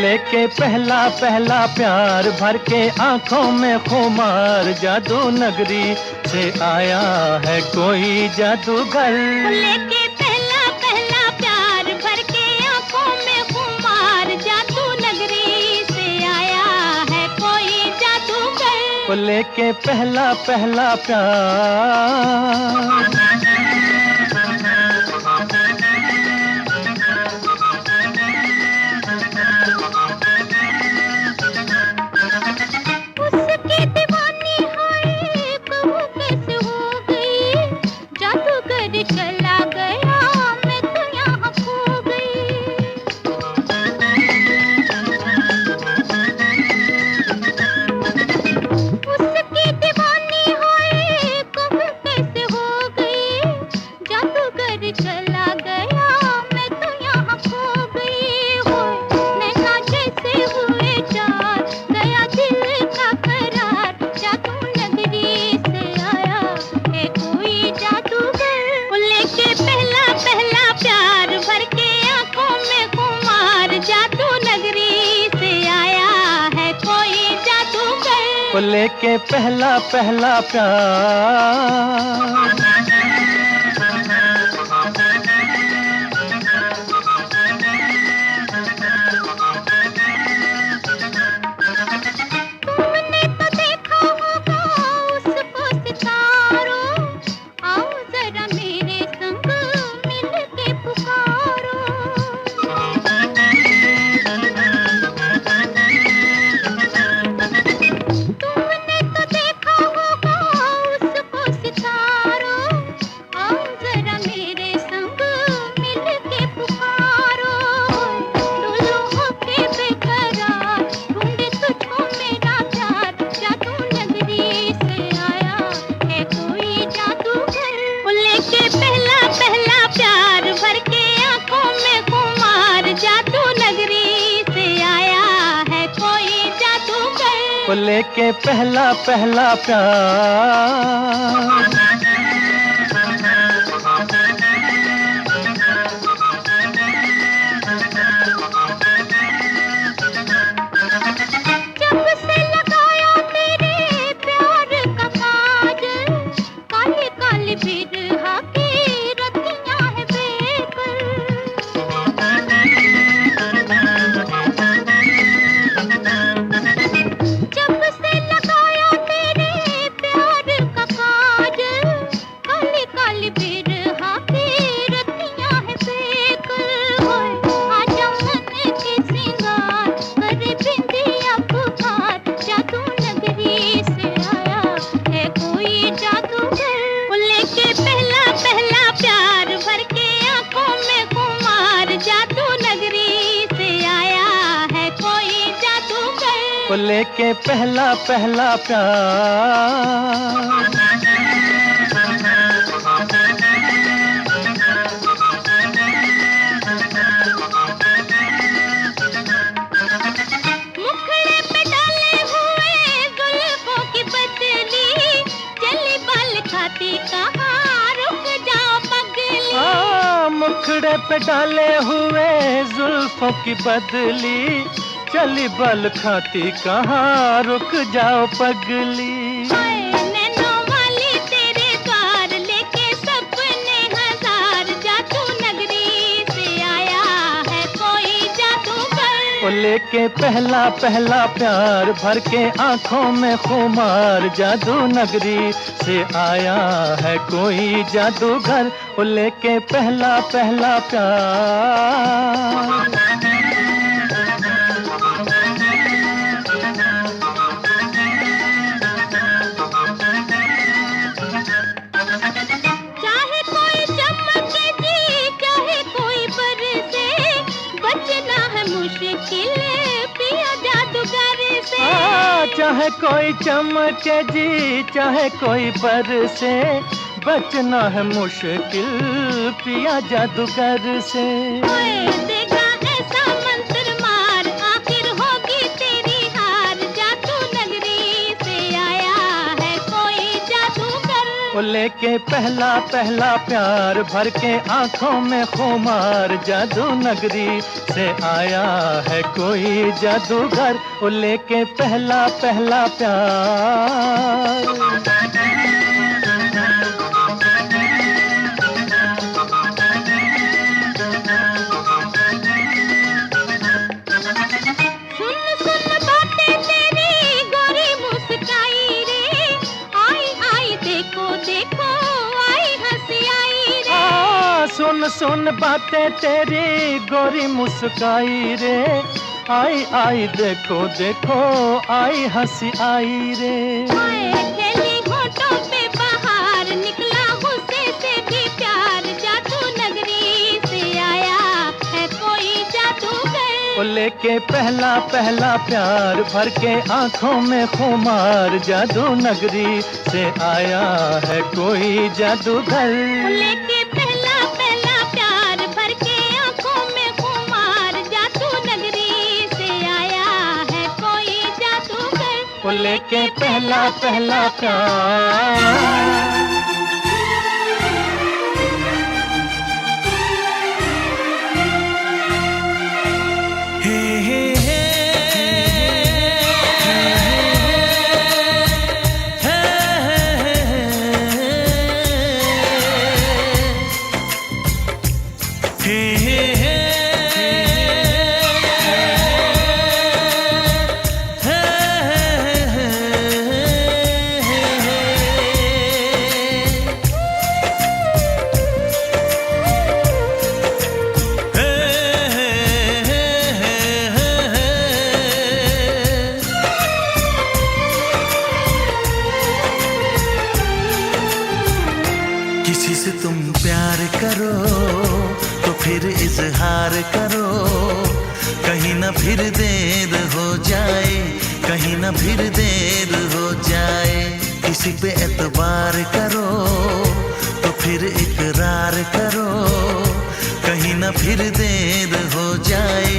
लेके पहला पहला प्यार भर के आंखों में खुमार, जादू नगरी से आया है कोई जादूगर। लेके पहला पहला प्यार भर के आंखों में खुमार, जादू नगरी से आया है कोई जादूगर। लेके पहला पहला प्यार। चला गया मैं तो यहाँ खो गई। उसकी दीवानी हुई कब कैसे हो गई, जादूगर चला गया मैं तो यहाँ खो गई। हो नैना जैसे हुए चार, गया दिल का करार, जादू नगरी से आया है कोई जादूगर। लेके पहला पहला प्यार भर के आंखों में खुमार, जादू नगरी से आया है कोई जादूगर। लेके पहला पहला प्यार। तुमने तो देखा होगा उसको सितारों, आओ जरा मेरे संग मिल के पुकारो। तुमने तो देखा होगा उसको सितारों, आओ जरा मेरे संग मिल के पुकारो। डोलो होके बेकरार, ढूंढे तुझको मेरा प्यार, जादू नगरी से आया है कोई जादूगर। लेके पहला पहला प्यार भर के आंखों में खुमार, जादू नगरी से आया है कोई जादूगर। लेके पहला पहला प्यार। जब से लगाया तेरे प्यार का काजल, काली काली बिरहा की रतियां है बेकल। जब से लगाया तेरे प्यार का काजल, काली काली बिरहा की रतियां है बेकल। आजा मन के सिंगार, करे बिंदिया पुकार, जादू नगरी से आया है कोई जादूगर। लेके पहला पहला प्यार भर के आंखों में खुमार, जादू नगरी से आया है कोई जादूगर। लेके पहला पहला प्यार। मुखड़े पे डाले हुए जुल्फों की बदली, चली बाल खाती कहाँ रुक जाओ पगली। मुखड़े पे डाले हुए जुल्फों की बदली, चली बल खाती कहाँ रुक जाओ पगली। हाय नैनों वाली तेरे द्वार, लेके सपने हजार, जादू नगरी से आया है कोई जादूगर। लेके पहला पहला प्यार भर के आंखों में खुमार, जादू नगरी से आया है कोई जादूगर। लेके पहला पहला प्यार। चाहे कोई चमके जी, चाहे कोई बरसे, बचना है मुश्किल पिया जादूगर से। चाहे कोई चमके जी, चाहे कोई बरसे, बचना है मुश्किल पिया जादूगर से। देगा ऐसा मंत्र मार, आखिर होगी तेरी हार, जादू नगरी से आया है कोई जादूगर। लेके पहला पहला प्यार भर के आंखों में खुमार, जादू नगरी से आया है कोई जादूगर, वो लेके पहला पहला प्यार। सुन सुन बातें तेरी गोरी मुस्काई रे, आई आई देखो देखो आई हंसी आई रे। खेली होठों पे बाहर निकला गुस्से से भी प्यार, जादू नगरी से आया है कोई जादूगर, वो लेके पहला पहला प्यार भर के आंखों में खुमार, जादू नगरी से आया है कोई जादूगर। लेके वो लेके पहला पहला प्यार। किसी से तुम प्यार करो तो फिर इजहार करो, कहीं ना फिर देर हो जाए, कहीं ना फिर देर हो जाए। किसी पे एतबार करो तो फिर इकरार करो, कहीं ना फिर देर हो जाए,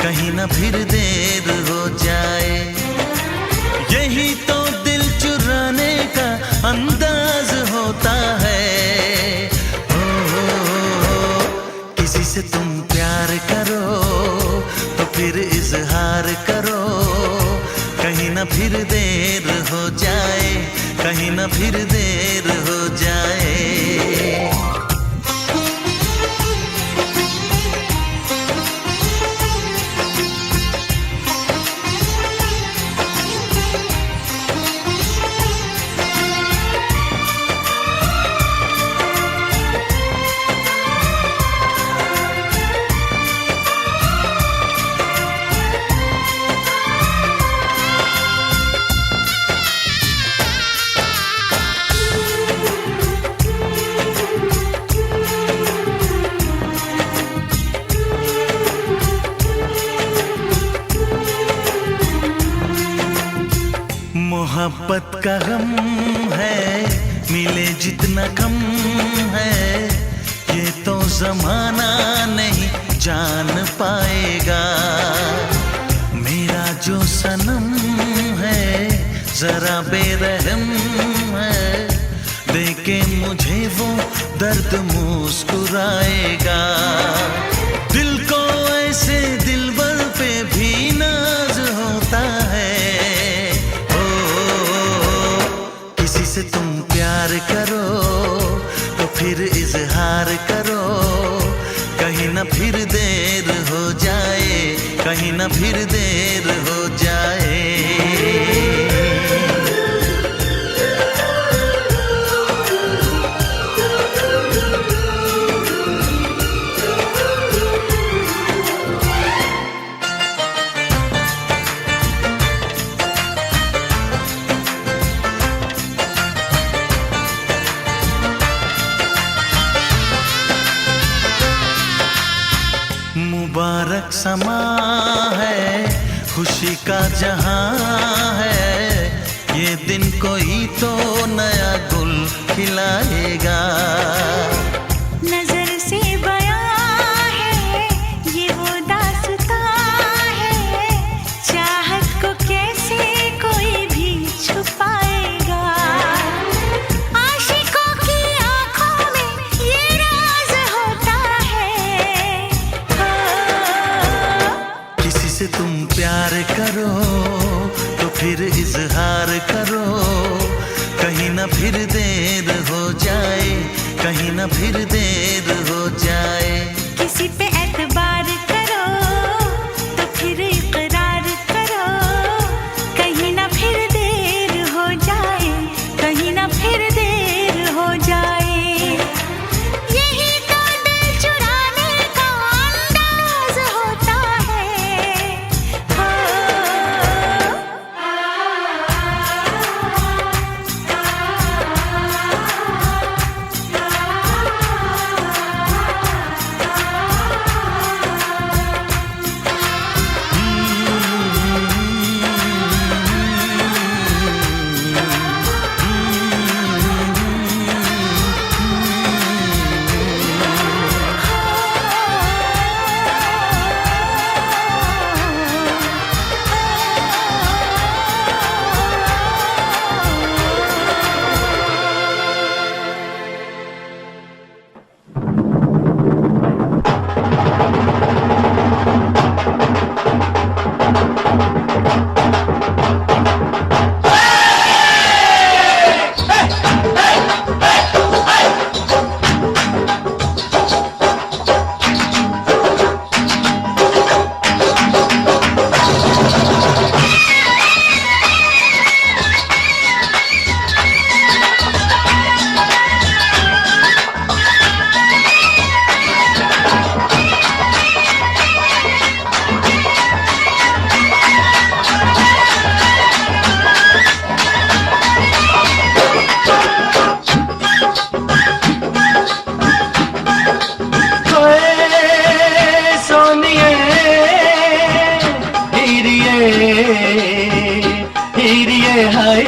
कहीं ना फिर देर हो जाए। यही तो दिल चुराने का अंदाज होता है। किसी से तुम प्यार करो तो फिर इजहार करो, कहीं ना फिर देर हो जाए, कहीं ना फिर देर हो जाए। मोहब्बत का गम है मिले जितना कम है, ये तो जमाना नहीं जान पाएगा। मेरा जो सनम है जरा बेरहम है, देके मुझे वो दर्द मुस्कुराएगा। दिल को ऐसे दिलबर पे भी नाज होता है। किसी से तुम प्यार करो तो फिर इजहार करो, कहीं ना फिर देर हो जाए, कहीं ना फिर देर हो जाए। मुबारक समा है, खुशी का जहां है, ये दिन कोई तो नया गुल खिलाएगा। नजर से बयां है ये वो दास्तां है, चाहत को कैसे कोई भी छुपाएगा। आशिकों करो तो फिर इजहार करो, कहीं ना फिर देर हो जाए, कहीं ना फिर देर हो जाए। किसी पे एतबार करो तो फिर इकरार करो, कहीं ना फिर देर हो जाए, कहीं ना फिर देर हो जाए। यही तो दिल चुराने का अंदाज होता है। हो हीरिए हाय